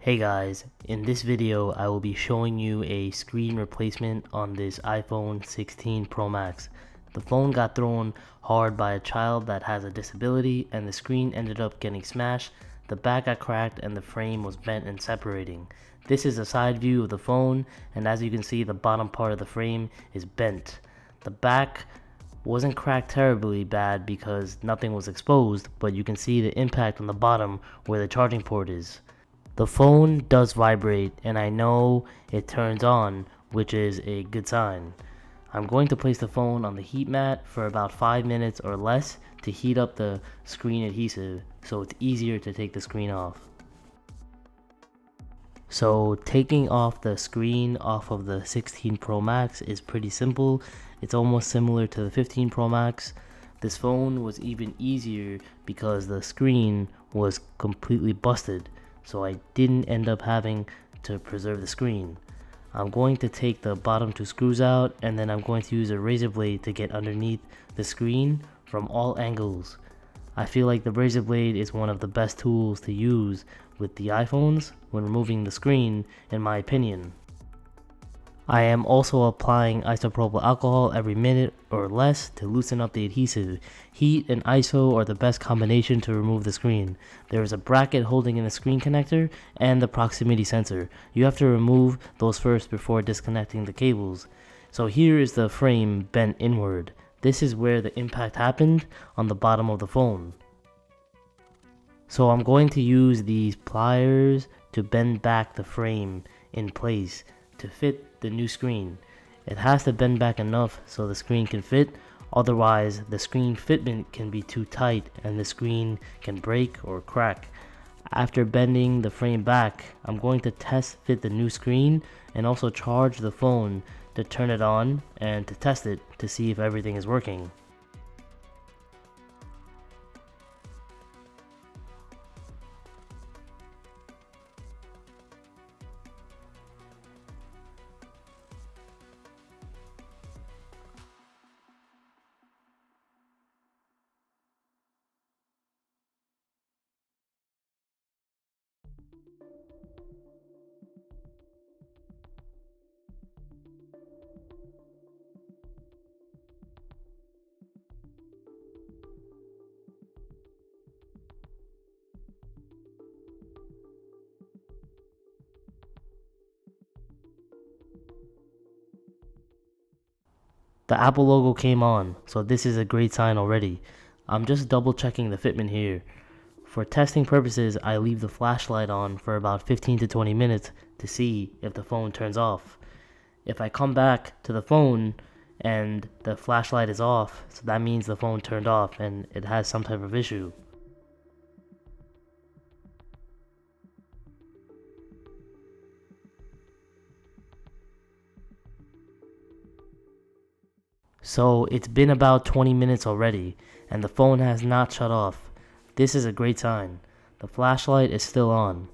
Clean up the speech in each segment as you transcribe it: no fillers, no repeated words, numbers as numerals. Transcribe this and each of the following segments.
Hey guys, in this video I will be showing you a screen replacement on this iPhone 16 Pro Max. The phone got thrown hard by a child that has a disability and the screen ended up getting smashed, the back got cracked and the frame was bent and separating. This is a side view of the phone, and as you can see the bottom part of the frame is bent. The back wasn't cracked terribly bad because nothing was exposed, but you can see the impact on the bottom where the charging port is. The phone does vibrate and I know it turns on, which is a good sign. I'm going to place the phone on the heat mat for about 5 minutes or less to heat up the screen adhesive so it's easier to take the screen off. So taking off the screen off of the 16 Pro Max is pretty simple. It's almost similar to the 15 Pro Max. This phone was even easier because the screen was completely busted, so I didn't end up having to preserve the screen. I'm going to take the bottom two screws out and then I'm going to use a razor blade to get underneath the screen from all angles. I feel like the razor blade is one of the best tools to use with the iPhones when removing the screen, in my opinion. I am also applying isopropyl alcohol every minute or less to loosen up the adhesive. Heat and ISO are the best combination to remove the screen. There is a bracket holding in the screen connector and the proximity sensor. You have to remove those first before disconnecting the cables. So here is the frame bent inward. This is where the impact happened on the bottom of the phone. So I'm going to use these pliers to bend back the frame in place to fit the new screen. It has to bend back enough so the screen can fit, otherwise the screen fitment can be too tight and the screen can break or crack. After bending the frame back, I'm going to test fit the new screen and also charge the phone to turn it on and to test it to see if everything is working. The Apple logo came on, so this is a great sign already. I'm just double checking the fitment here. For testing purposes, I leave the flashlight on for about 15 to 20 minutes to see if the phone turns off. If I come back to the phone and the flashlight is off, so that means the phone turned off and it has some type of issue. So it's been about 20 minutes already and the phone has not shut off. This is a great sign. The flashlight is still on.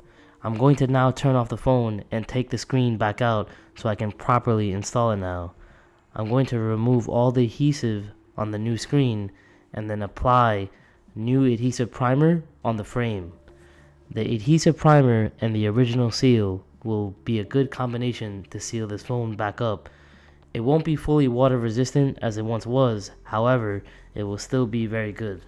I'm going to now turn off the phone and take the screen back out so I can properly install it now. I'm going to remove all the adhesive on the new screen and then apply new adhesive primer on the frame. The adhesive primer and the original seal will be a good combination to seal this phone back up. It won't be fully water resistant as it once was, however, it will still be very good.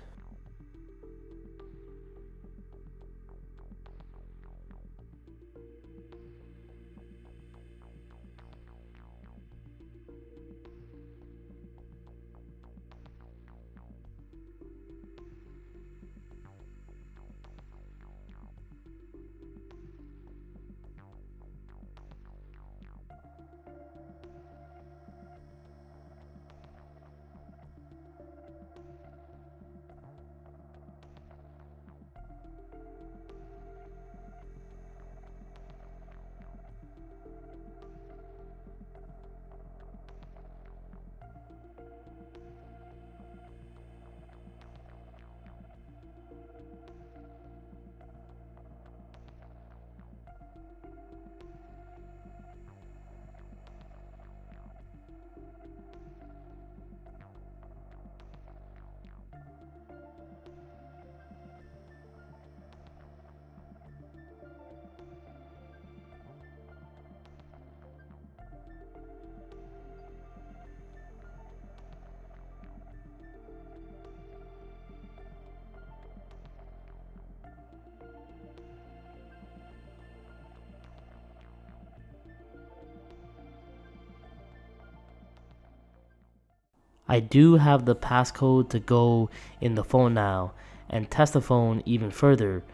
I do have the passcode to go in the phone now and test the phone even further.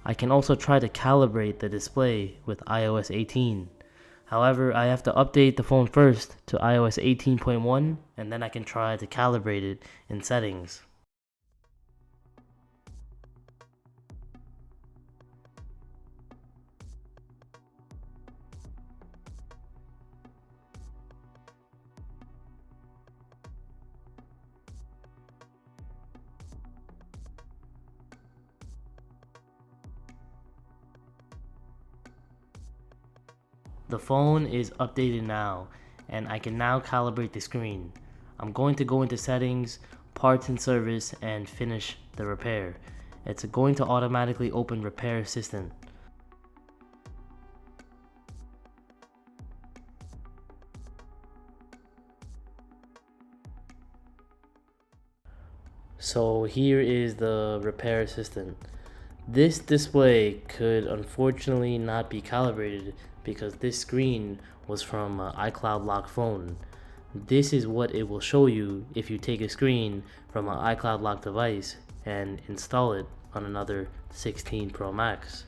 I can also try to calibrate the display with iOS 18. However, I have to update the phone first to iOS 18.1 and then I can try to calibrate it in settings. The phone is updated now, and I can now calibrate the screen. I'm going to go into settings, parts and service, and finish the repair. It's going to automatically open Repair Assistant. So here is the Repair Assistant. This display could unfortunately not be calibrated because this screen was from an iCloud lock phone. This is what it will show you if you take a screen from an iCloud lock device and install it on another 16 Pro Max.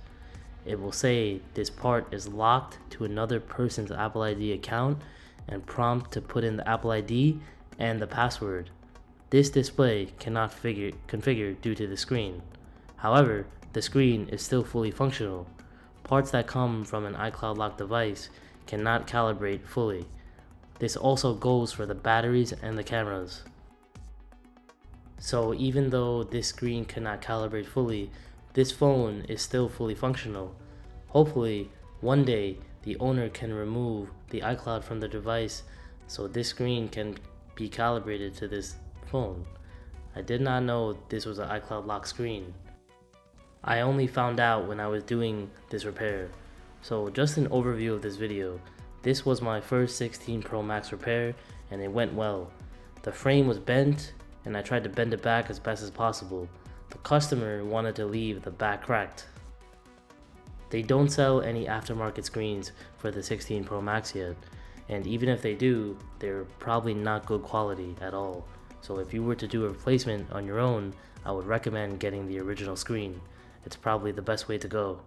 It will say this part is locked to another person's Apple ID account and prompt to put in the Apple ID and the password. This display cannot configure due to the screen. However, the screen is still fully functional. Parts that come from an iCloud lock device cannot calibrate fully. This also goes for the batteries and the cameras. So even though this screen cannot calibrate fully, this phone is still fully functional. Hopefully, one day the owner can remove the iCloud from the device so this screen can be calibrated to this phone. I did not know this was an iCloud lock screen. I only found out when I was doing this repair. So just an overview of this video. This was my first 16 Pro Max repair and it went well. The frame was bent and I tried to bend it back as best as possible. The customer wanted to leave the back cracked. They don't sell any aftermarket screens for the 16 Pro Max yet, and even if they do, they're probably not good quality at all. So if you were to do a replacement on your own, I would recommend getting the original screen. It's probably the best way to go.